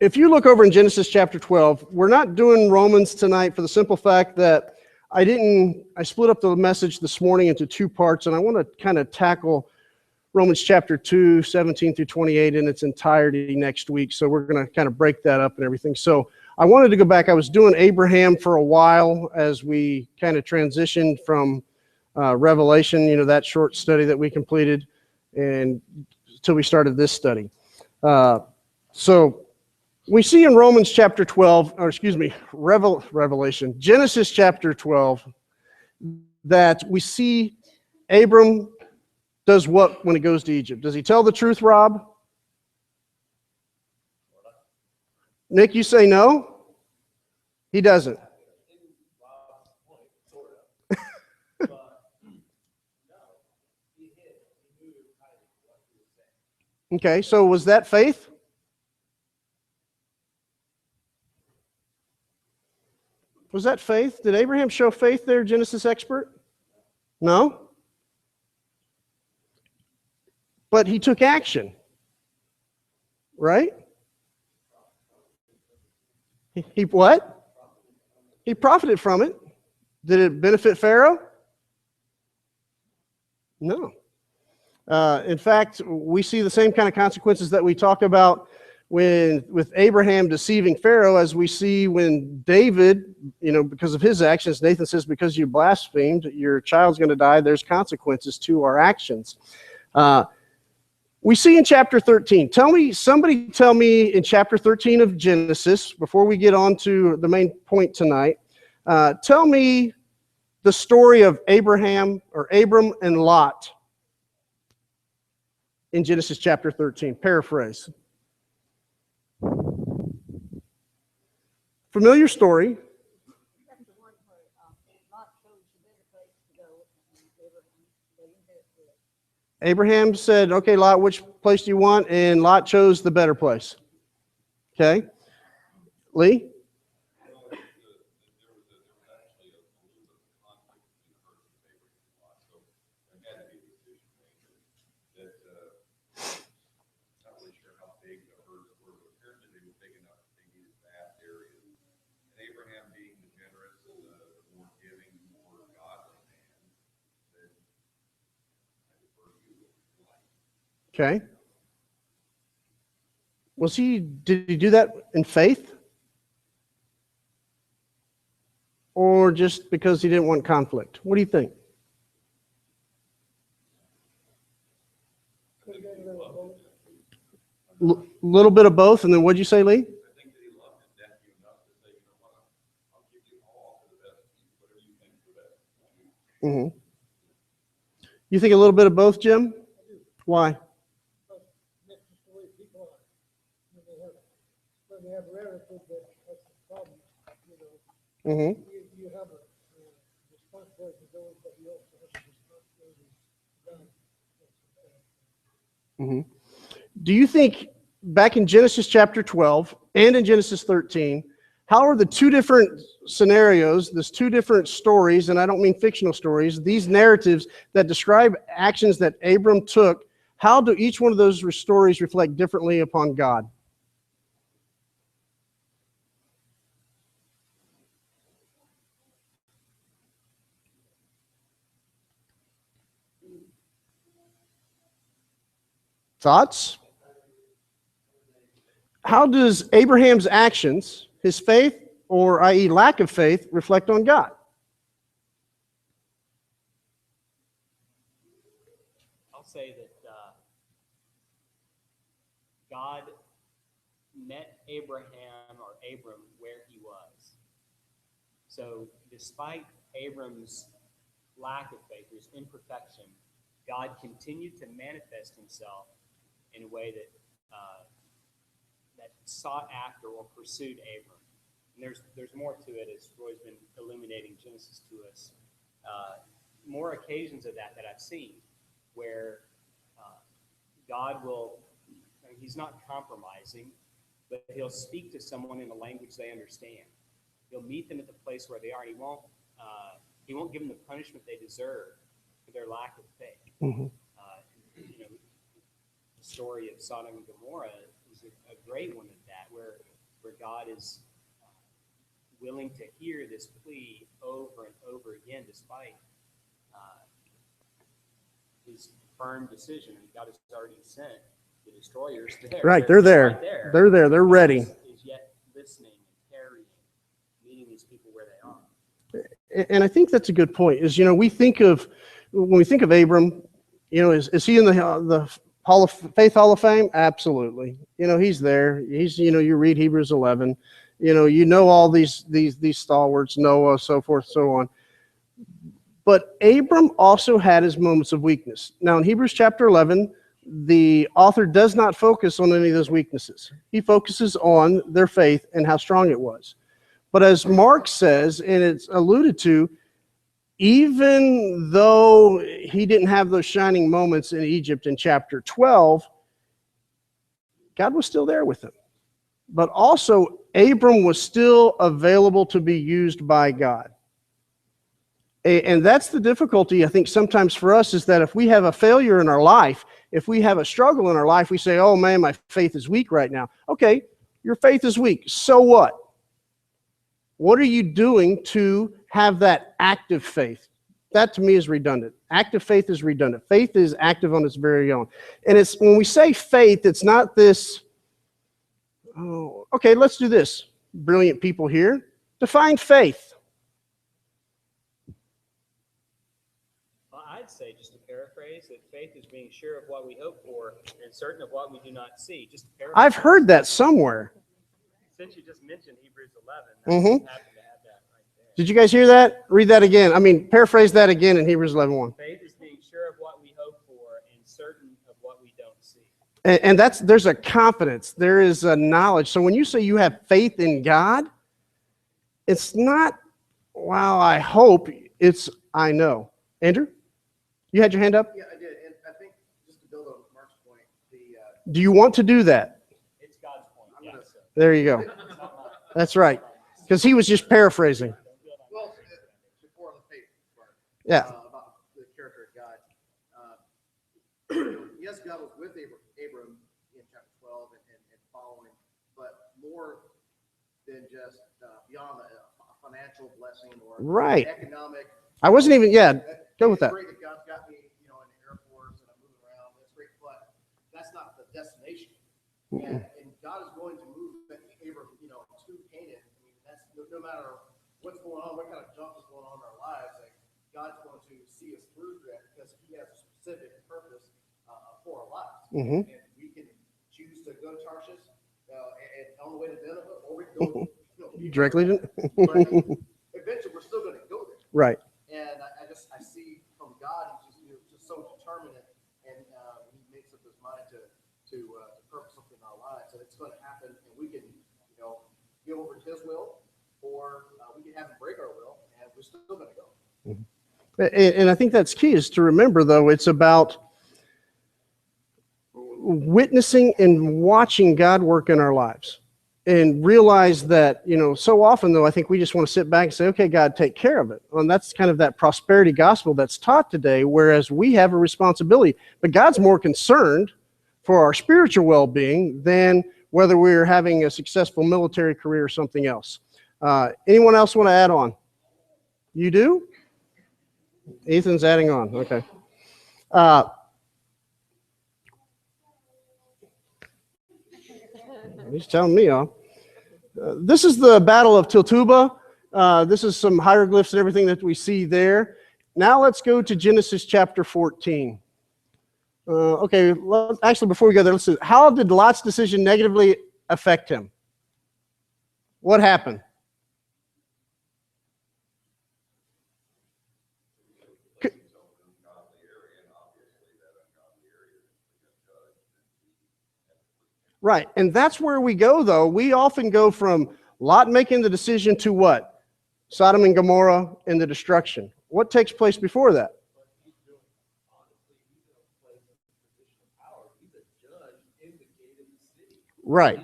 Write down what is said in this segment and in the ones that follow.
if you look over in Genesis chapter 12, we're not doing Romans tonight for the simple fact that I split up the message this morning into two parts, and I want to kind of tackle Romans chapter 2, 17 through 28 in its entirety next week. So we're going to kind of break that up and everything. So I wanted to go back. I was doing Abraham for a while as we kind of transitioned from Revelation, that short study that we completed, and until we started this study. So we see in Romans chapter 12, or excuse me, Revelation, Genesis chapter 12, that we see Abram does what when he goes to Egypt? Does he tell the truth, Rob? Nick, you say no? He doesn't. Okay, so was that faith? Was that faith? Did Abraham show faith there, Genesis expert? No? But he took action, right? He what? He profited from it. Did it benefit Pharaoh? No. In fact, we see the same kind of consequences that we talk about with Abraham deceiving Pharaoh as we see when David, because of his actions, Nathan says, because you blasphemed, your child's going to die. There's consequences to our actions. We see in chapter 13. Somebody tell me in chapter 13 of Genesis, before we get on to the main point tonight, tell me the story of Abram and Lot in Genesis chapter 13. Paraphrase. Familiar story. Abraham said, okay, Lot, which place do you want? And Lot chose the better place. Okay. Lee? Okay. Did he do that in faith? Or just because he didn't want conflict? What do you think? Little bit of both, and then what'd you say, Lee? Mm-hmm. You think a little bit of both, Jim? Why? Mm-hmm. You have a responsibility to those, but you also have a responsibility to God. Mm-hmm. Do you think back in Genesis chapter 12 and in Genesis 13, how are the two different scenarios, there's two different stories, and I don't mean fictional stories, these narratives that describe actions that Abram took, how do each one of those stories reflect differently upon God? Thoughts? How does Abraham's actions, his faith, or i.e. lack of faith, reflect on God? I'll say that God met Abraham or Abram where he was. So despite Abram's lack of faith, his imperfection, God continued to manifest himself in a way that that sought after or pursued Abram. And there's more to it, as Roy's been illuminating Genesis to us. More occasions of that I've seen where God will, he's not compromising, but he'll speak to someone in a language they understand. He'll meet them at the place where they are. He won't give them the punishment they deserve for their lack of faith. Mm-hmm. The story of Sodom and Gomorrah is a great one of that, where God is willing to hear this plea over and over again, despite his firm decision. And God has already sent the destroyers there. Right, they're there. Right there. They're there. They're ready. Is yet listening and carrying, meeting these people where they are. And I think that's a good point. Is when we think of Abram, is he in the Hall of Faith Hall of Fame? Absolutely. He's there. He's you read Hebrews 11. All these stalwarts, Noah, so forth, so on. But Abram also had his moments of weakness. Now in Hebrews chapter 11, the author does not focus on any of those weaknesses. He focuses on their faith and how strong it was. But as Mark says, and it's alluded to, even though he didn't have those shining moments in Egypt in chapter 12, God was still there with him. But also, Abram was still available to be used by God. And that's the difficulty, I think, sometimes for us, is that if we have a failure in our life, if we have a struggle in our life, we say, oh man, my faith is weak right now. Okay, your faith is weak. So what? What are you doing to have that active faith? That to me is redundant. Active faith is redundant. Faith is active on its very own. And it's when we say faith, it's not this, oh, okay, let's do this. Brilliant people here. Define faith. I'd say, just to paraphrase, that faith is being sure of what we hope for and certain of what we do not see. Just to paraphrase. I've heard that somewhere. Since you just mentioned Hebrews 11, Mm-hmm. I happen to have that right there. Did you guys hear that? Read that again. Paraphrase that again in Hebrews 11:1. Faith is being sure of what we hope for and certain of what we don't see. And there's a confidence. There is a knowledge. So when you say you have faith in God, it's not, wow, I hope. It's, I know. Andrew, you had your hand up? Yeah, I did. And I think just to build on Mark's point, Do you want to do that? It's God's point. I'm Yeah, gonna- so. There you go. That's right. Because he was just paraphrasing. well, before on the faith part, Yeah. about the character of God. Yes, God was with Abram in chapter 12 and following, but more than just beyond a financial blessing or Right. economic. I wasn't even, go with that. It's great that God's got me, in the Air Force and I'm moving around. That's great, but that's not the destination. And God is going to move Abram, to Canaan. That's no matter what's going on, what kind of junk is going on in our lives. Like God's going to see us through that because He has a specific purpose for our lives. Mhm. And we can choose to go to Tarshish and on the way to Nineveh, or we can go Directly to, But eventually, we're still going to go there. right. And I see from God, He's just so determined, and He makes up His mind to purpose something in our lives, and it's going to happen, and we can, give over to His will, or we can have Him break our will, and we're still going to go. And I think that's key, is to remember, though, it's about witnessing and watching God work in our lives. And realize that, so often, though, I think we just want to sit back and say, okay, God, take care of it. And that's kind of that prosperity gospel that's taught today, whereas we have a responsibility. But God's more concerned for our spiritual well-being than whether we're having a successful military career or something else. Anyone else want to add on? You do? Ethan's adding on. Okay. He's telling me off. This is the Battle of Tiltuba. This is some hieroglyphs and everything that we see there. Now let's go to Genesis chapter 14. Okay, actually, before we go there, let's see. How did Lot's decision negatively affect him? What happened? Right, and that's where we go, though. We often go from Lot making the decision to what? Sodom and Gomorrah and the destruction. What takes place before that? Right.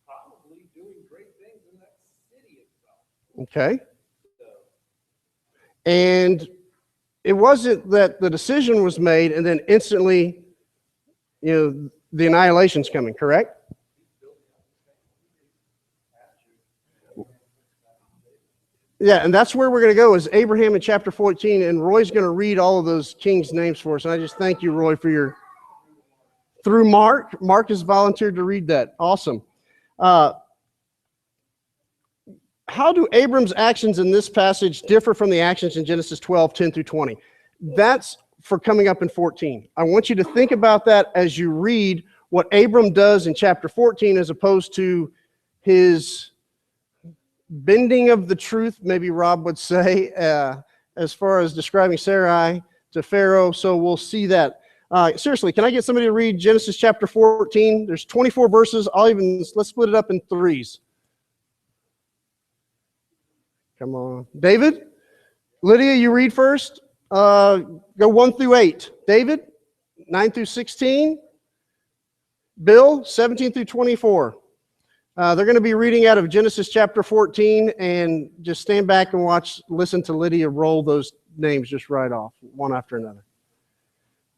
Probably doing great things in that city itself. Okay. And it wasn't that the decision was made and then instantly, the annihilation's coming, correct? Yeah, and that's where we're going to go is Abraham in chapter 14, and Roy's going to read all of those kings' names for us. And I just thank you, Roy, for your, through Mark. Mark has volunteered to read that. Awesome. How do Abram's actions in this passage differ from the actions in Genesis 12, 10 through 20? That's for coming up in 14. I want you to think about that as you read what Abram does in chapter 14 as opposed to his bending of the truth, maybe Rob would say, as far as describing Sarai to Pharaoh. So we'll see that. Seriously, can I get somebody to read Genesis chapter 14? There's 24 verses. Let's split it up in threes. Come on. David? Lydia, you read first. Go 1 through 8. David? 9 through 16. Bill? 17 through 24. They're going to be reading out of Genesis chapter 14, and just stand back and listen to Lydia roll those names just right off, one after another.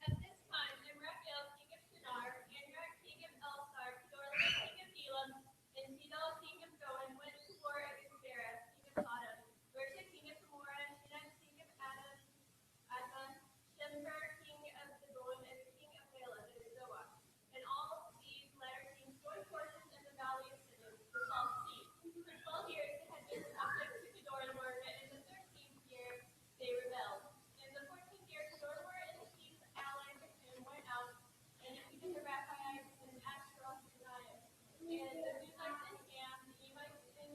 At this time, Amraphel, king of Shinar, Anak, king of Elsar, Kedorlaomer, king of Elam, and Sidon, king of Goan, went to war against Bera, king of Sodom, Bershah, king of Gomorrah, Shinan, king of Admah, Shember, king of Zeboim, and the king of Bela, and Zoah. And all these latter kings joined forces in the valley of Siddim, the Salt Sea. For 12 years they had been subject to Kedorlaomer, but in the 13th year they rebelled. In the 14th year, Kedorlaomer and the kings allied with him went out and defeated the Rephaites and Ashtaroth and Gibeah, and the Meunites and the Emites and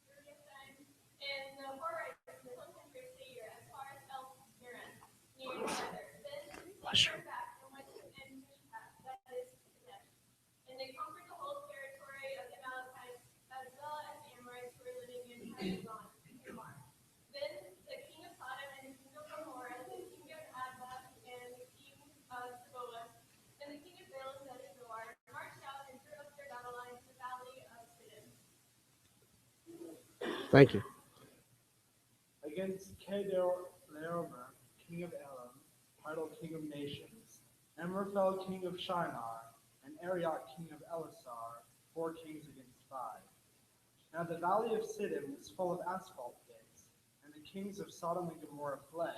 Kiriathaim, and the Horites in the hill country of Seir, as far as El Paran, near together. Then they turned back and went to En-Mishpat, that is Kadesh. And they conquered the whole territory of the Amalekites, as well as the Amorites who were living in Heshbon, Tamar. Then the king of Sodom and the king of Gomorrah, the king of Admah, and the king of Zeboim, and the king of Bela said to Zoar, marched out and drew up their battle lines in the valley of Siddim. Thank you. Against Kedorlaomer, king of Elam, titled king of nations, Amraphel, king of Shinar, and Arioch, king of Elasar, 4 kings against 5. Now the valley of Siddim was full of asphalt pits, and the kings of Sodom and Gomorrah fled.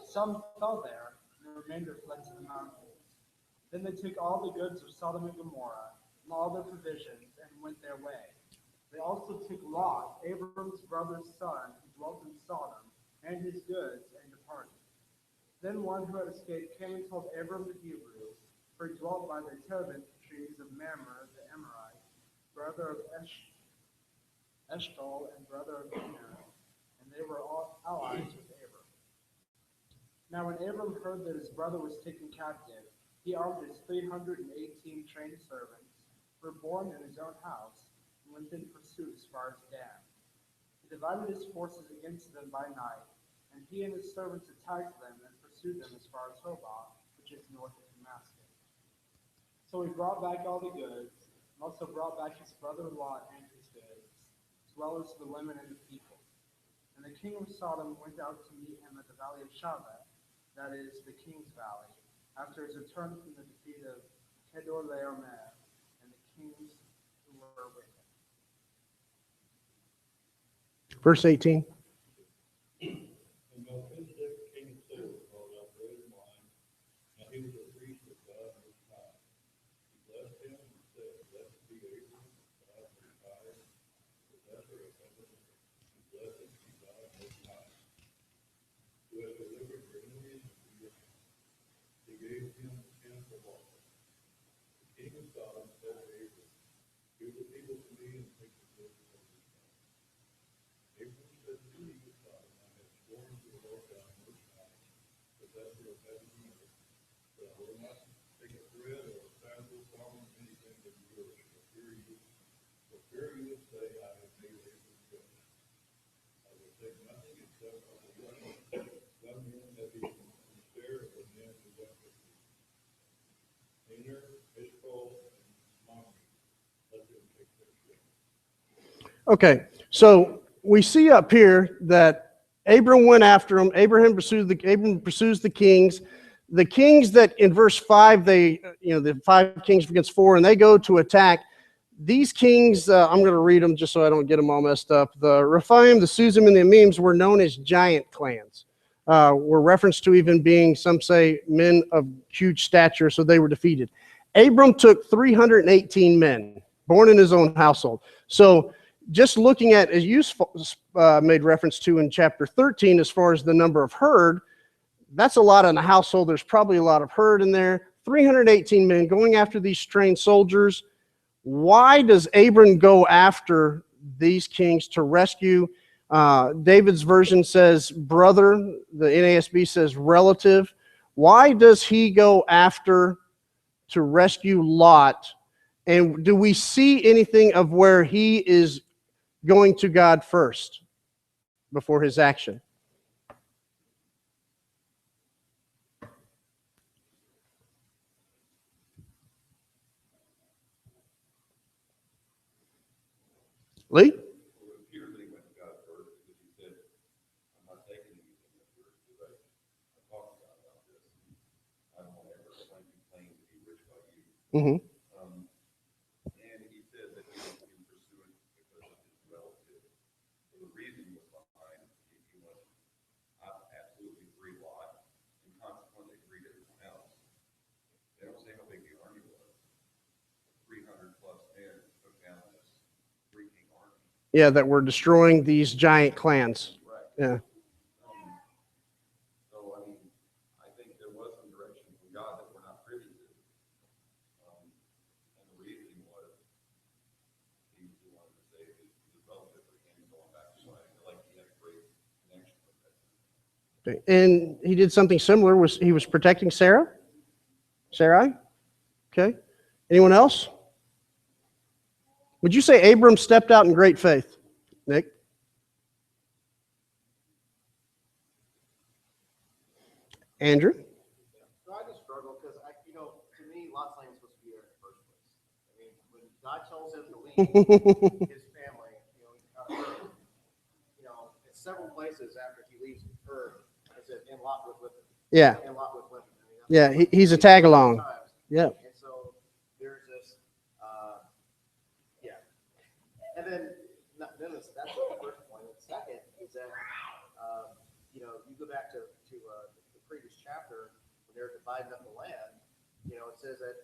Some fell there, and the remainder fled to the mountains. Then they took all the goods of Sodom and Gomorrah, and all their provisions, and went their way. They also took Lot, Abram's brother's son, who dwelt in Sodom, and his goods, and departed. Then one who had escaped came and told Abram the Hebrew, for he dwelt by the terebinth trees of Mamre the Amorite, brother of Eshcol and brother of Aner, and they were all allies with Abram. Now when Abram heard that his brother was taken captive, he armed his 318 trained servants, who were born in his own house, and went in pursuit as far as Dan. He divided his forces against them by night, and he and his servants attacked them and pursued them as far as Hobah, which is north of Damascus. So he brought back all the goods, and also brought back his brother Lot and his goods, as well as the women and the people. And the king of Sodom went out to meet him at the valley of Shaveh, that is, the king's valley, after his return from the defeat of Kedorlaomer and the kings who were with him. Verse 18. And Melchizedek, king of Salem, brought out bread and wine, and he was a priest of God Most High. He blessed him and said, blessed be Abram, God Most High, possessor of heaven, and blessed be God Most High, who has delivered your enemies into your hand. He gave him the tenth of all. The king of Sodom said to Abram, give the people to me and take the goods of this land. Abram said to the king of Sodom, I have sworn to the Lord God Most High, possessor of heaven and earth, that I will not take a thread or a sandal from anything of yours, for fear you would say, I have made Abram rich. I will take nothing except I will let one man that he can share of the men who went with me. Aner, Eshcol, and Mamre, let them take their share. Okay, so we see up here that Abram went after him. Abram pursues the kings. The kings that in verse 5, the 5 kings against 4, and they go to attack. these kings, I'm going to read them just so I don't get them all messed up. The Rephaim, the Suzim, and the Emims were known as giant clans. Were referenced to even being, some say, men of huge stature, so they were defeated. Abram took 318 men, born in his own household. So just looking at, as you made reference to in chapter 13, as far as the number of herd, that's a lot in a household. There's probably a lot of herd in there. 318 men going after these trained soldiers. Why does Abram go after these kings to rescue? David's version says brother. The NASB says relative. Why does he go after to rescue Lot? And do we see anything of where he is going to God first before his action? Lee? Well, it appears that he went to God first because he said, I'm not taking anything of yours because I talked to God about this. I don't want to ever claim to be rich by you. Mm-hmm. And he said that he was being pursued because of his relative. So the reason was behind he was absolutely free Lot and consequently freed everyone else. They don't say how big the army was. 300 plus men took down this freaking army. Yeah, that we're destroying these giant clans. Right. Yeah. So, I mean, I think there was some direction from God that we're not privy to. And the reasoning was, he wanted to save his relative again, going back to life. Like he had a great connection with that. Okay. And he did something similar. He was protecting Sarah? Sarai? Okay. Anyone else? Would you say Abram stepped out in great faith? Nick? Andrew? So I just struggle because to me, Lot's Lane is supposed to be there in the first place. I mean, when God tells him to leave his family, it's several places after he leaves Ur, it says, and Lot was with him. Yeah. And Lot was with him. I mean, Yeah, he's a tag along. times. Yeah. And so there's this, yeah. And then that's the first point. And the second is that, you go back to the previous chapter when they're dividing up the land. It says that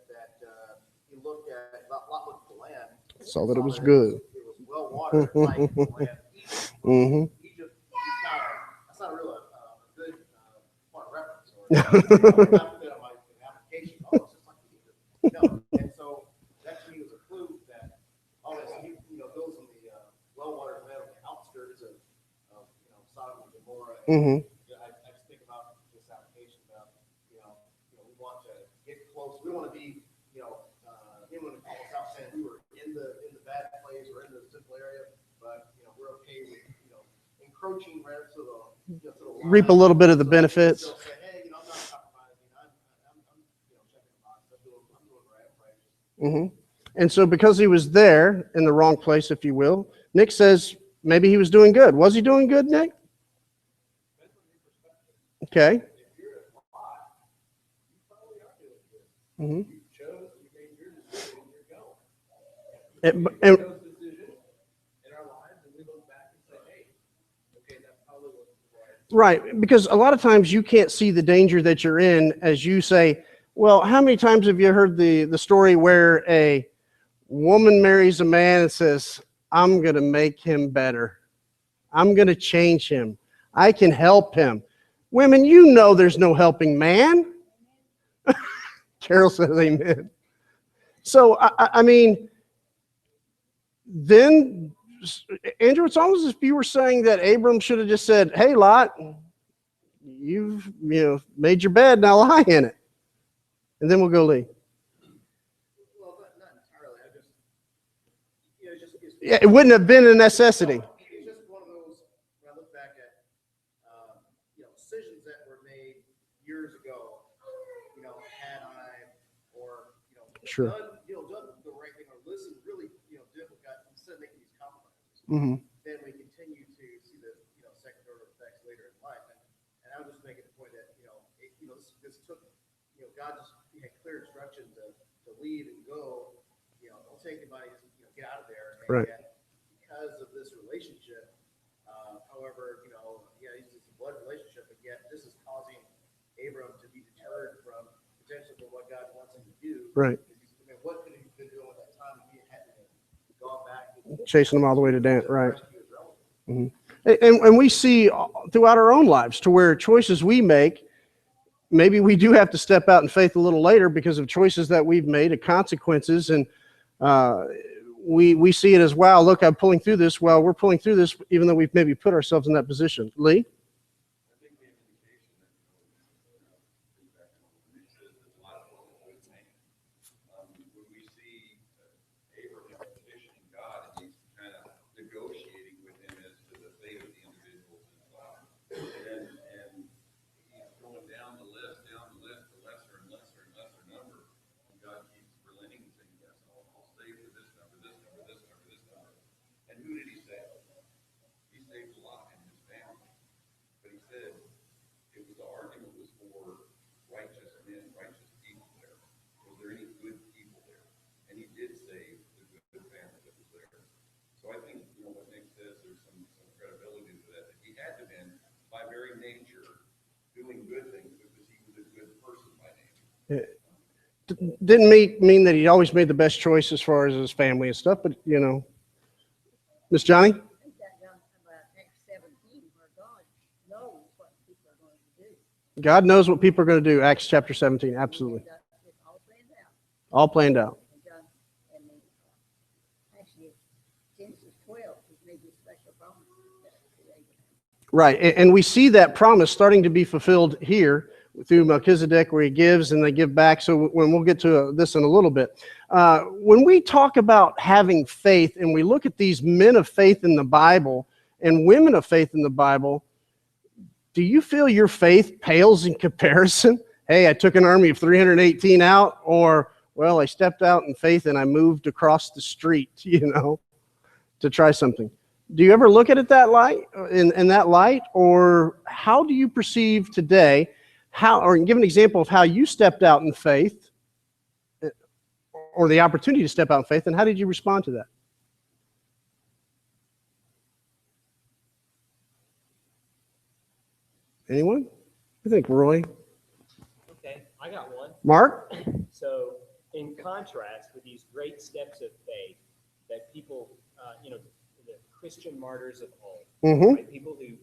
he looked at Lot looked at the land. Saw that it was good. It was well watered, like the land of Egypt. Mm-hmm. Egypt is not that's not really a good point of reference. Or not fit on my application. Oh, it's just like Egypt. No. And so that to me was a clue that he builds in the well-watered land on the outskirts of Sodom and Gomorrah. And, Mm-hmm. I just think about this application about we want to get close. We want to be him when it calls out saying we were in the bad place or in the sinful area, but we're okay with encroaching right up to the line. Reap a little bit of the So benefits. still say, hey, I'm not compromising. I'm checking the box. I'm doing right. Mm-hmm. And so because he was there in the wrong place, if you will, Nick says maybe he was doing good. Was he doing good, Nick? Okay. If you're at Lot, you probably are doing good. Mm-hmm. You chose, you made your decision, you're going. And Those decisions in our lives, and we look back and say, hey, okay, that probably wasn't the right. right, because a lot of times you can't see the danger that you're in as you say, well, how many times have you heard the story where a woman marries a man and says, I'm going to make him better. I'm going to change him. I can help him. Women, there's no helping man. Carol says amen. So, I mean, then, Andrew, it's almost as if you were saying that Abram should have just said, hey, Lot, you've made your bed, now lie in it. And then we'll go Lee. Well, not entirely. Yeah, it wouldn't have been a necessity. It's just one of those, when I look back at, decisions that were made years ago, had I, or, Sure. done the right thing, or listened, really, did what God, instead of making these compromises, Mm-hmm. then we continue to see the, second order effects later in life. And I was just making the point that, this took, God just had clear instructions to leave and go, don't take anybody's, get out of there. And Right. yet, because of this relationship, however, yeah, it's a blood relationship, but yet this is causing Abram to be deterred from potentially for what God wants him to do. Right. I mean, what could he have been doing at that time if he hadn't gone back to Chasing them all the way to Dan, right. rescue his relative? And we see throughout our own lives to where choices we make, maybe we do have to step out in faith a little later because of choices that we've made, the consequences, and we see it as, wow, look, I'm pulling through this. Well, we're pulling through this even though we've maybe put ourselves in that position. Lee? When we see Abraham petitioning God, and he's kind of negotiating with him as to the fate of the individuals involved. And he's going down the list, the lesser and lesser and lesser number. And God keeps relenting and saying, yes, I'll save for this number, this number, this number, this number. And who did he save? He saved Lot and his family. But he said the argument was for righteous men, righteous people there. Was there any good people there? And he did save the good family that was there. So I think, what Nick says, there's some credibility to that. He had to have been, by very nature, doing good things because he was a good person by nature. Didn't mean that he always made the best choice as far as his family and stuff, but, Miss Johnny? I think that down about Acts 17, where God knows what people are going to do. God knows what people are going to do. Acts chapter 17, absolutely. And, it's all planned out. All planned out. And John, and then, actually, Genesis 12 is maybe a special promise to Abraham. Right, and we see that promise starting to be fulfilled here through Melchizedek, where he gives and they give back. So when we'll get to this in a little bit. When we talk about having faith and we look at these men of faith in the Bible and women of faith in the Bible, do you feel your faith pales in comparison? Hey, I took an army of 318 out, or, well, I stepped out in faith and I moved across the street, to try something. Do you ever look at it that light, in that light, or how do you perceive today, or give an example of how you stepped out in faith, or the opportunity to step out in faith, and how did you respond to that? Anyone? I think Roy. Okay, I got one. Mark? So, in contrast with these great steps of faith that people, the Christian martyrs of old, Mm-hmm. right? People who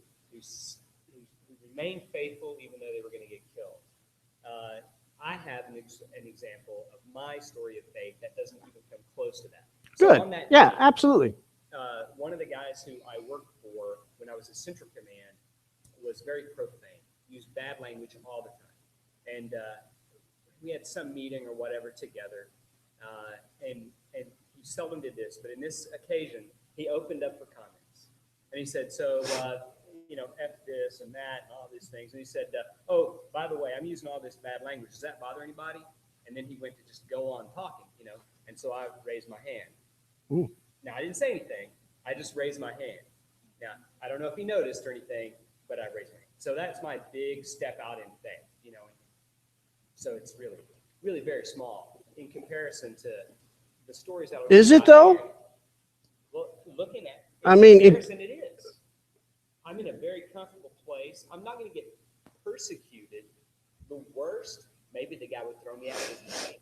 remained faithful even though they were going to get killed. I have an example of my story of faith that doesn't even come close to that. So Good. on that Yeah, team, absolutely. one of the guys who I worked for when I was a Central Command was very profane, used bad language all the time. And we had some meeting or whatever together, and he seldom did this, but in this occasion, he opened up for comments. And he said, F this and that and all these things. And he said, oh, by the way, I'm using all this bad language. Does that bother anybody? And then he went to just go on talking, and so I raised my hand. Ooh. Now, I didn't say anything. I just raised my hand. Now, I don't know if he noticed or anything, but I raised my hand. So that's my big step out in faith, So it's really, really very small in comparison to the stories that Is it, though? Well, looking at I mean, it is. I'm in a very comfortable place. I'm not going to get persecuted. The worst, maybe the guy would throw me out of his meeting.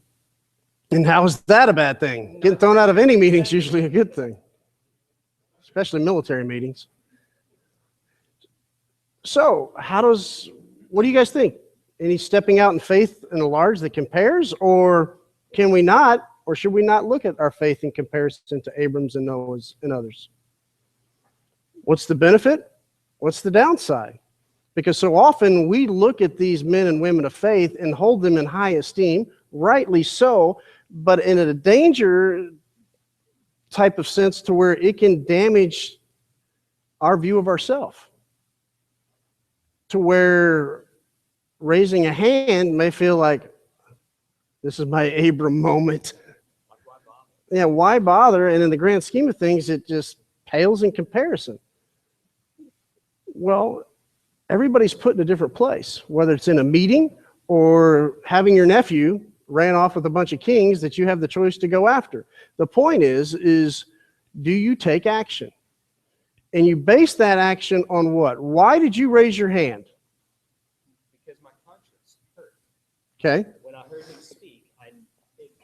And how is that a bad thing? Getting thrown out of any meeting is usually a good thing, especially military meetings. So what do you guys think? Any stepping out in faith in a large that compares, or can we not, or should we not look at our faith in comparison to Abram's and Noah's and others? What's the benefit? What's the downside? Because so often we look at these men and women of faith and hold them in high esteem, rightly so, but in a danger type of sense to where it can damage our view of ourselves. To where raising a hand may feel like, this is my Abram moment. Yeah, why bother? And in the grand scheme of things, it just pales in comparison. Well, everybody's put in a different place, whether it's in a meeting or having your nephew ran off with a bunch of kings that you have the choice to go after. The point is do you take action? And you base that action on what? Why did you raise your hand? Because my conscience hurt. Okay. When I heard him speak,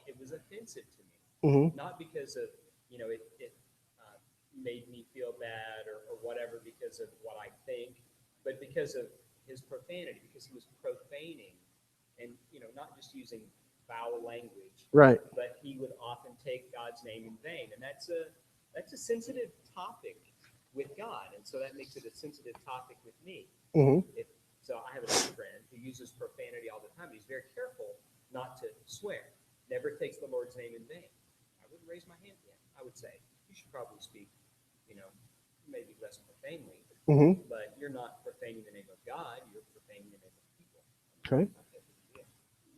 it was offensive to me. Mm-hmm. Not because of, it made me feel bad or whatever because of what I think, but because of his profanity, because he was profaning and, not just using foul language, Right. but he would often take God's name in vain. And that's a sensitive topic with God. And so that makes it a sensitive topic with me. Mm-hmm. So I have a friend who uses profanity all the time. He's very careful not to swear, never takes the Lord's name in vain. I wouldn't raise my hand to him. I would say, you should probably speak, maybe less profanely, Mm-hmm. but you're not profaning the name of God, you're profaning the name of people. Okay.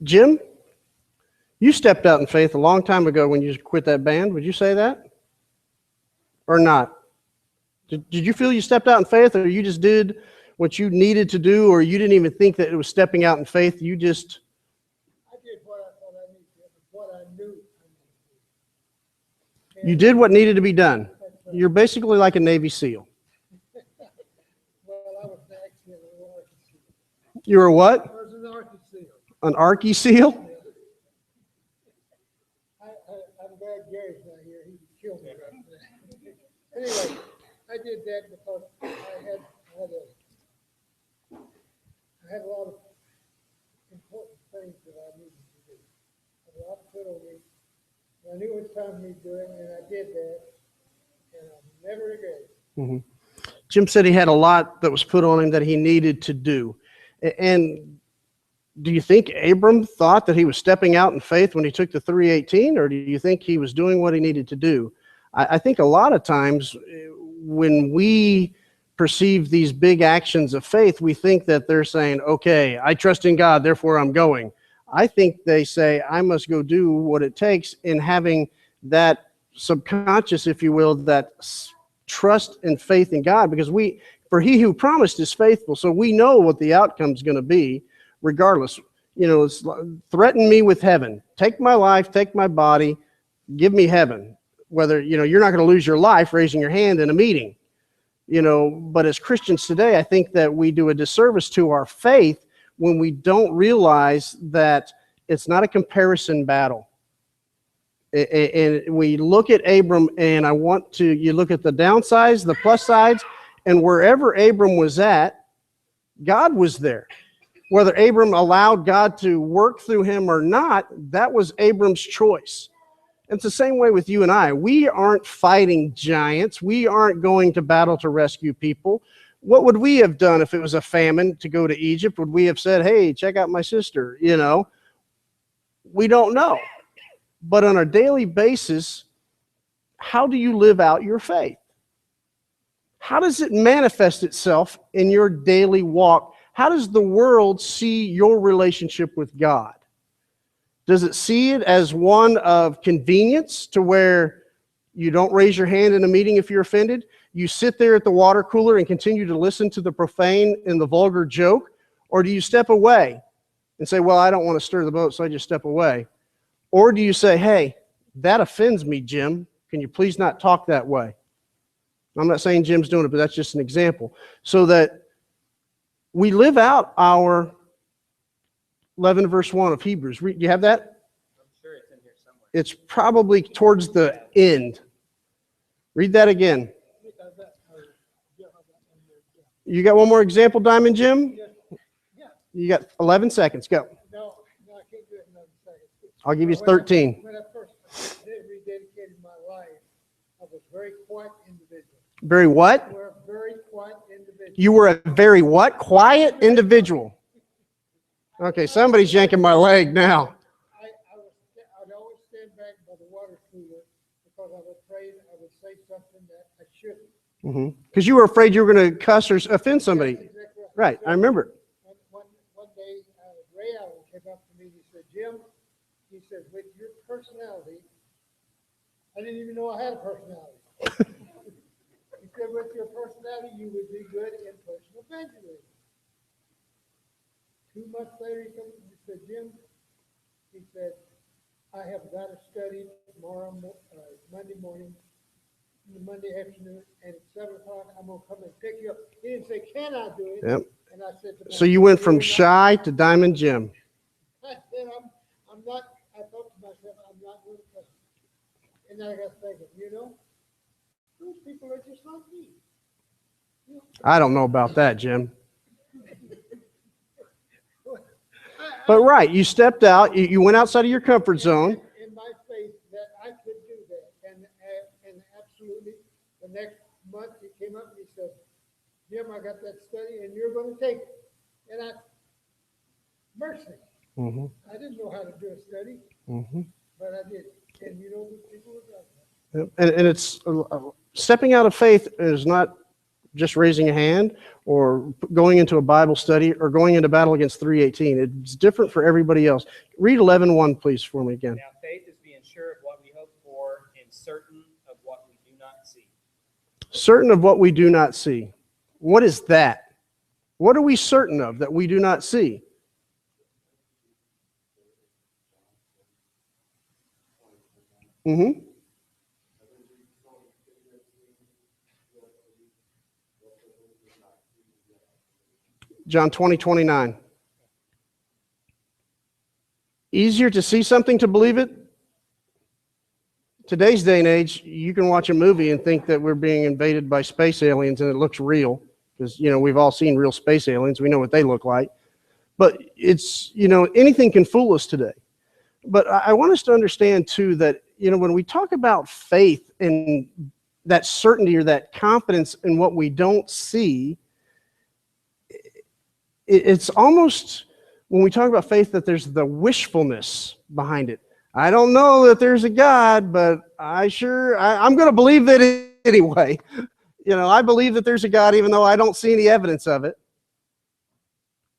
Jim, you stepped out in faith a long time ago when you quit that band. Would you say that? Or not? Did you feel you stepped out in faith, or you just did what you needed to do, or you didn't even think that it was stepping out in faith? You just... I did what I thought I needed to, what I knew I needed to do. You did what needed to be done. You're basically like a Navy SEAL. Well, I was actually an Arky SEAL. You were what? I was an Arky SEAL. An Arky SEAL? I'm glad Gary's not here. He would kill me right now. Anyway, I did that because I had a lot of important things that I needed to do. I had a lot put on me. I knew it was time for me to do it, and I did that, and I never regret it. Mm-hmm. Jim said he had a lot that was put on him that he needed to do. And do you think Abram thought that he was stepping out in faith when he took the 318, or do you think he was doing what he needed to do? I think a lot of times when we perceive these big actions of faith, we think that they're saying, okay, I trust in God, therefore I'm going. I think they say, I must go do what it takes, in having that subconscious, if you will, that trust and faith in God, because for he who promised is faithful. So we know what the outcome is going to be, regardless. It's threaten me with heaven. Take my life, take my body, give me heaven. Whether, you're not going to lose your life raising your hand in a meeting. But as Christians today, I think that we do a disservice to our faith when we don't realize that it's not a comparison battle. And we look at Abram, and you look at the downsides, the plus sides, and wherever Abram was at, God was there. Whether Abram allowed God to work through him or not, that was Abram's choice. It's the same way with you and I. We aren't fighting giants. We aren't going to battle to rescue people. What would we have done if it was a famine to go to Egypt? Would we have said, hey, check out my sister? We don't know. But on a daily basis, how do you live out your faith? How does it manifest itself in your daily walk? How does the world see your relationship with God? Does it see it as one of convenience, to where you don't raise your hand in a meeting if you're offended? You sit there at the water cooler and continue to listen to the profane and the vulgar joke? Or do you step away and say, well, I don't want to stir the boat, so I just step away? Or do you say, hey, that offends me, Jim. Can you please not talk that way? I'm not saying Jim's doing it, but that's just an example. So that we live out our 11 verse 1 of Hebrews. Do you have that? I'm sure it's in here somewhere. It's probably towards the end. Read that again. You got one more example, Diamond Jim? Yeah. You got 11 seconds. Go. No, I can't do it in another second. I'll give you 13. When I first rededicated my life, I was a very quiet individual. Very what? You were a very quiet individual. You were a very what? Quiet individual. Okay, somebody's yanking my leg now. I'd always stand back by the water cooler because I was afraid I would say something that I shouldn't. Because you were afraid you were going to cuss or offend somebody. That's exactly Right, I remember. One day, Ray Allen came up to me and he said, Jim, he said, with your personality, I didn't even know I had a personality. He said, with your personality, you would be good in personal evangelism. 2 months later, he said, Jim, He said, I have got a study tomorrow, Monday morning, Monday afternoon, and at 7 o'clock, I'm gonna come and pick you up. He didn't say, can I do it? Yep. And I said to So you went from myself, shy to Diamond Jim. I said, I'm not, I thought to myself, I'm not going to come. And then I got thinking, those people are just like me. I don't know about that, Jim. But right, you stepped out, you went outside of your comfort zone. In my faith that I could do that. And absolutely, the next month he came up and he said, Jim, I got that study and you're going to take it. And mercy. Mm-hmm. I didn't know how to do a study, Mm-hmm. but I did. And people were like that. And it's stepping out of faith is not just raising a hand or going into a Bible study or going into battle against 318. It's different for everybody else. Read 11:1, please, for me again. Now, faith is being sure of what we hope for and certain of what we do not see. Certain of what we do not see. What is that? What are we certain of that we do not see? Mm-hmm. John 20:29. Easier to see something to believe it? Today's day and age, you can watch a movie and think that we're being invaded by space aliens and it looks real because, we've all seen real space aliens. We know what they look like. But it's, anything can fool us today. But I want us to understand, too, that, when we talk about faith and that certainty or that confidence in what we don't see, it's almost, when we talk about faith, that there's the wishfulness behind it. I don't know that there's a God, but I'm going to believe that anyway. I believe that there's a God even though I don't see any evidence of it.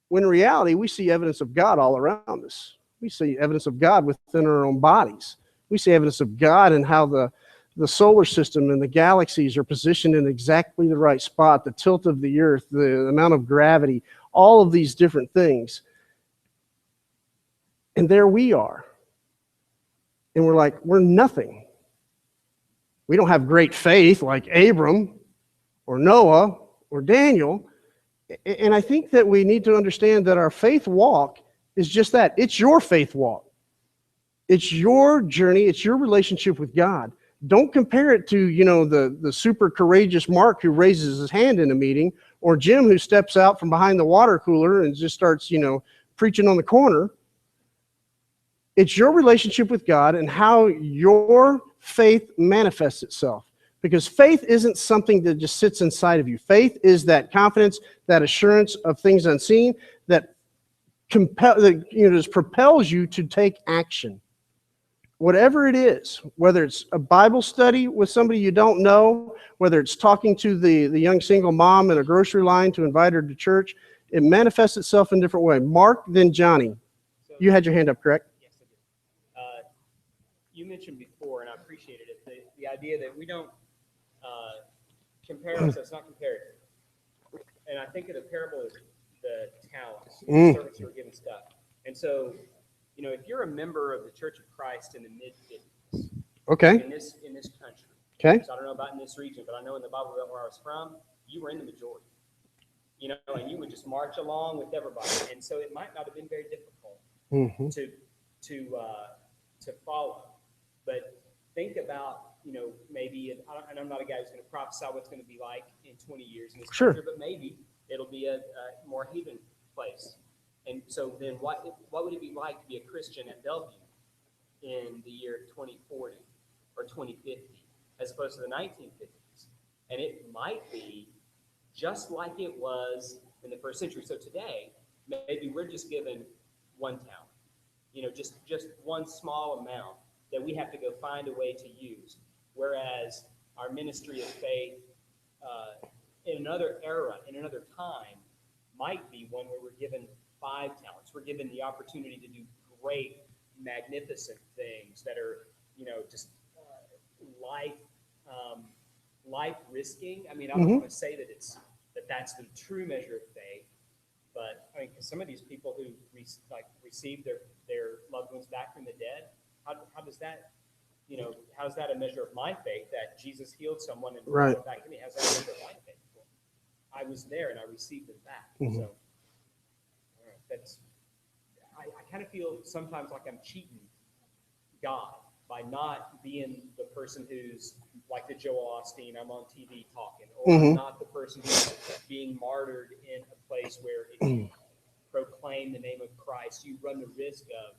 When in reality, we see evidence of God all around us. We see evidence of God within our own bodies. We see evidence of God in how the solar system and the galaxies are positioned in exactly the right spot, the tilt of the earth, the amount of gravity, all of these different things. And there we are. And we're like, we're nothing. We don't have great faith like Abram or Noah or Daniel. And I think that we need to understand that our faith walk is just that. It's your faith walk. It's your journey. It's your relationship with God. Don't compare it to, the super courageous Mark who raises his hand in a meeting, or Jim who steps out from behind the water cooler and just starts, preaching on the corner. It's your relationship with God and how your faith manifests itself. Because faith isn't something that just sits inside of you. Faith is that confidence, that assurance of things unseen that just propels you to take action. Whatever it is, whether it's a Bible study with somebody you don't know, whether it's talking to the young single mom in a grocery line to invite her to church, it manifests itself in a different way. Mark, then Johnny. You had your hand up, correct? Yes, I did. You mentioned before, and I appreciated it, the idea that we don't compare ourselves, not comparative. And I think of the parable of the talents, the servants who are given stuff. And so, if you're a member of the Church of Christ in the mid-50s, okay, in this country, okay, so I don't know about in this region, but I know in the Bible Belt where I was from, you were in the majority. And you would just march along with everybody. And so it might not have been very difficult to follow. But think about, maybe, and I'm not a guy who's going to prophesy what's going to be like in 20 years in this country, but maybe it'll be a more heathen place. And so then what would it be like to be a Christian at Bellevue in the year 2040 or 2050 as opposed to the 1950s? And it might be just like it was in the first century. So today, maybe we're just given one talent, just one small amount that we have to go find a way to use. Whereas our ministry of faith in another era, in another time, might be one where we're given 5 talents. We're given the opportunity to do great, magnificent things that are, just life risking. I mean, I don't want to say that that's the true measure of faith, but I mean, because some of these people who received their loved ones back from the dead, how does that, how's that a measure of my faith that Jesus healed someone and brought them back to me? How's that a measure of my faith? Well, I was there and I received them back. So I kind of feel sometimes like I'm cheating God by not being the person who's like the Joel Osteen, I'm on TV talking, or I'm not the person who's being martyred in a place where if you proclaim the name of Christ, you run the risk of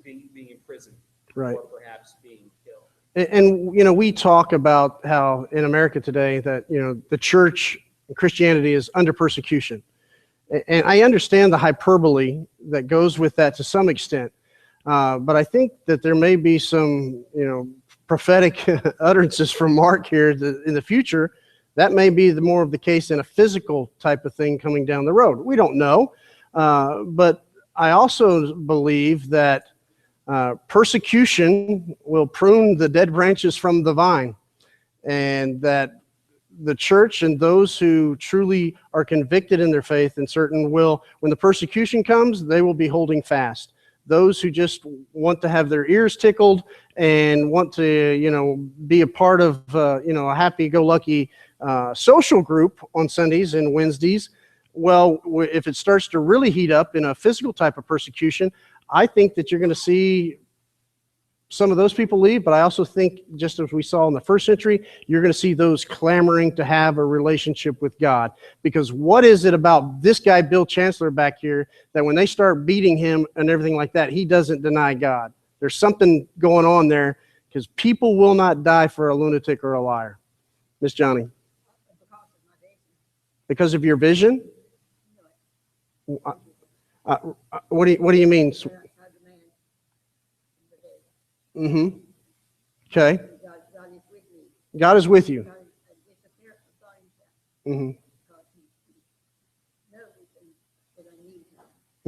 being imprisoned, or perhaps being killed. And we talk about how in America today that the church and Christianity is under persecution, and I understand the hyperbole that goes with that to some extent. But I think that there may be some, prophetic utterances from Mark here in the future. That may be more of the case in a physical type of thing coming down the road. We don't know. But I also believe that persecution will prune the dead branches from the vine, and that the church and those who truly are convicted in their faith and certain will, when the persecution comes, they will be holding fast. Those who just want to have their ears tickled and want to, be a part of, a happy-go-lucky social group on Sundays and Wednesdays, well, if it starts to really heat up in a physical type of persecution, I think that you're going to see some of those people leave, but I also think, just as we saw in the first century, you're going to see those clamoring to have a relationship with God. Because what is it about this guy, Bill Chancellor, back here, that when they start beating him and everything like that, he doesn't deny God? There's something going on there, because people will not die for a lunatic or a liar. Miss Johnny? Because of your vision? What do you mean? Mm-hmm. Okay. God is with you. Mm-hmm.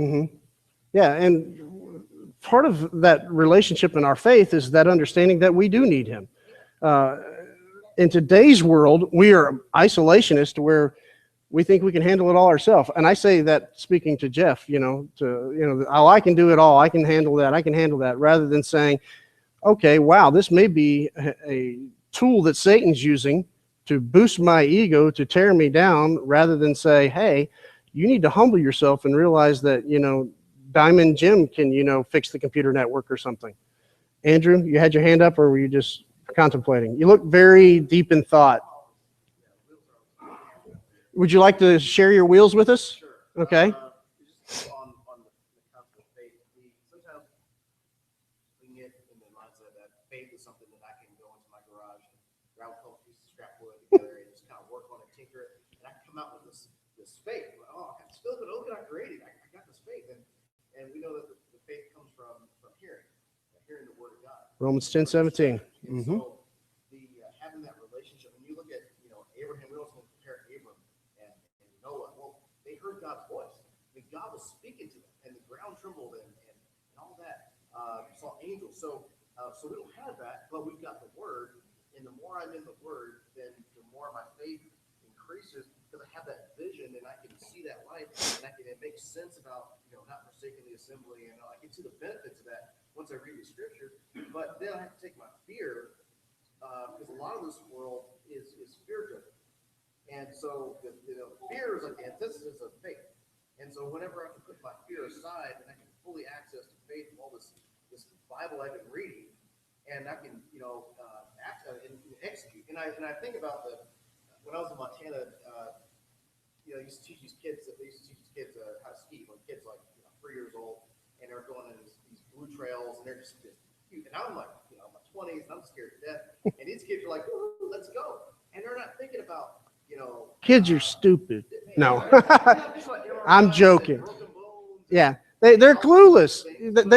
Mm-hmm. Yeah, and part of that relationship in our faith is that understanding that we do need him. In today's world, we are isolationists where we think we can handle it all ourselves. And I say that speaking to Jeff, I can do it all. I can handle that, rather than saying, okay, wow, this may be a tool that Satan's using to boost my ego, to tear me down, rather than say, hey, you need to humble yourself and realize that, Diamond Jim can, fix the computer network or something. Andrew, you had your hand up, or were you just contemplating? You look very deep in thought. Would you like to share your wheels with us? Sure. Okay. Just on the concept of faith, sometimes we get in the mindset that faith is something that I can go into my garage and grab a couple pieces of scrap wood together and just kind of work on it, tinker it, and I can come out with this faith. Oh, I still but look what I created. I got this faith, and we know that the faith comes from hearing the word of God. Romans 10:17. Mm-hmm. So having that relationship, when you look at Abraham, we also compare Abram and Noah. Well, they heard God's voice. I mean, God was speaking to them, and the ground trembled and all that. You saw angels. So we don't have that, but we've got the word, and the more I'm in the word, then the more my faith increases, because I have that vision and I can see that light, and it makes sense about not forsaking the assembly, and I can see the benefits of that once I read the scripture. But then I have to take my fear, because a lot of this world is fear-driven. And so fear is like the antithesis of faith. And so whenever I can put my fear aside and I can fully access to faith and all this Bible I've been reading, and I can act and execute. And I think about when I was in Montana, they used to teach these kids how to ski when kids like 3 years old, and they're going on these blue trails, and they're just cute. And I'm like, in my 20s, and I'm scared to death. And these kids are like, "Ooh, let's go," and they're not thinking about kids are stupid. No, I'm joking. Yeah, they're clueless.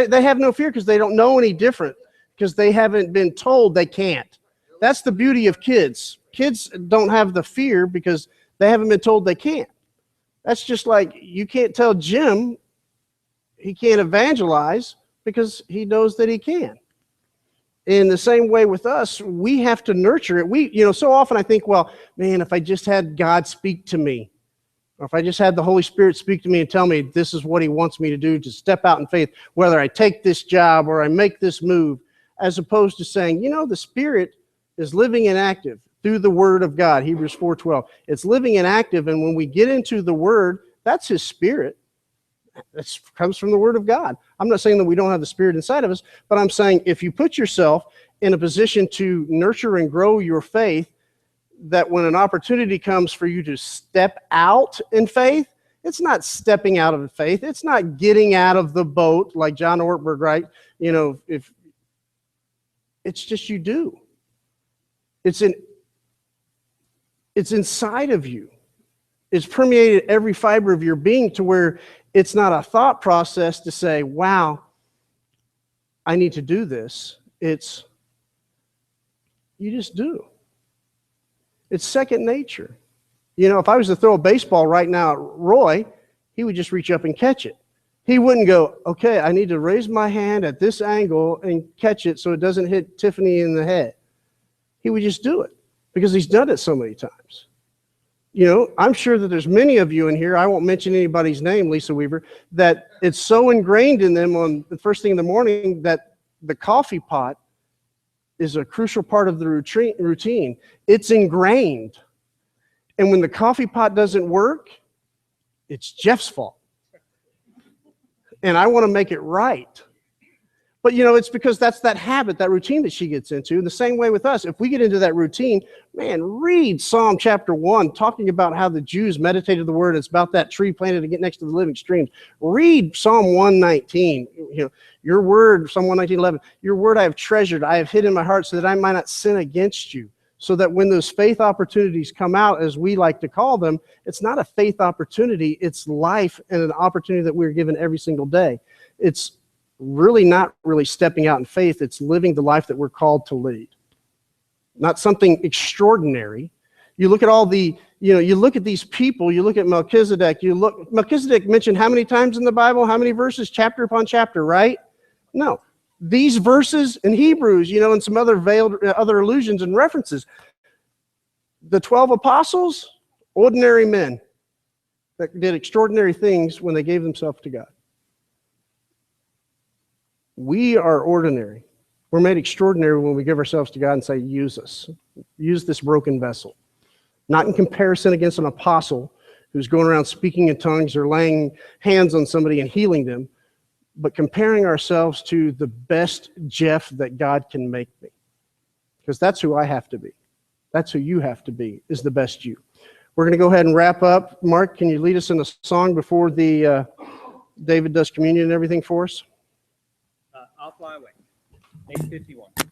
They have no fear because they don't know any different, because they haven't been told they can't. That's the beauty of kids. Kids don't have the fear because they haven't been told they can't. That's just like you can't tell Jim he can't evangelize because he knows that he can. In the same way with us, we have to nurture it. So often I think, well, man, if I just had God speak to me, or if I just had the Holy Spirit speak to me and tell me this is what he wants me to do, to step out in faith, whether I take this job or I make this move, as opposed to saying, you know, the Spirit is living and active through the Word of God, Hebrews 4:12. It's living and active, and when we get into the Word, that's his Spirit. That comes from the Word of God. I'm not saying that we don't have the Spirit inside of us, but I'm saying if you put yourself in a position to nurture and grow your faith, that when an opportunity comes for you to step out in faith, it's not stepping out of faith. It's not getting out of the boat like John Ortberg, right? You know, if it's just you do. It's inside of you. It's permeated every fiber of your being to where it's not a thought process to say, wow, I need to do this. It's, you just do. It's second nature. You know, if I was to throw a baseball right now at Roy, he would just reach up and catch it. He wouldn't go, okay, I need to raise my hand at this angle and catch it so it doesn't hit Tiffany in the head. He would just do it because he's done it so many times. You know, I'm sure that there's many of you in here, I won't mention anybody's name, Lisa Weaver, that it's so ingrained in them on the first thing in the morning that the coffee pot is a crucial part of the routine. It's ingrained. And when the coffee pot doesn't work, it's Jeff's fault. And I want to make it right. But, you know, it's because that's that habit, that routine that she gets into. The same way with us. If we get into that routine, man, read Psalm chapter 1, talking about how the Jews meditated the word. It's about that tree planted to get next to the living streams. Read Psalm 119. You know, your word, Psalm 119:11, your word I have treasured, I have hid in my heart so that I might not sin against you. So that when those faith opportunities come out, as we like to call them, it's not a faith opportunity, it's life and an opportunity that we're given every single day. It's really not really stepping out in faith, it's living the life that we're called to lead. Not something extraordinary. You look at all the, you know, you look at these people, you look at Melchizedek, Melchizedek mentioned how many times in the Bible, how many verses, chapter upon chapter, right? No. These verses in Hebrews, you know, and some other veiled, other allusions and references. The 12 apostles, ordinary men that did extraordinary things when they gave themselves to God. We are ordinary. We're made extraordinary when we give ourselves to God and say, use us. Use this broken vessel. Not in comparison against an apostle who's going around speaking in tongues or laying hands on somebody and healing them, but comparing ourselves to the best Jeff that God can make me. Because that's who I have to be. That's who you have to be, is the best you. We're going to go ahead and wrap up. Mark, can you lead us in a song before the David does communion and everything for us? I'll fly away. 8:51.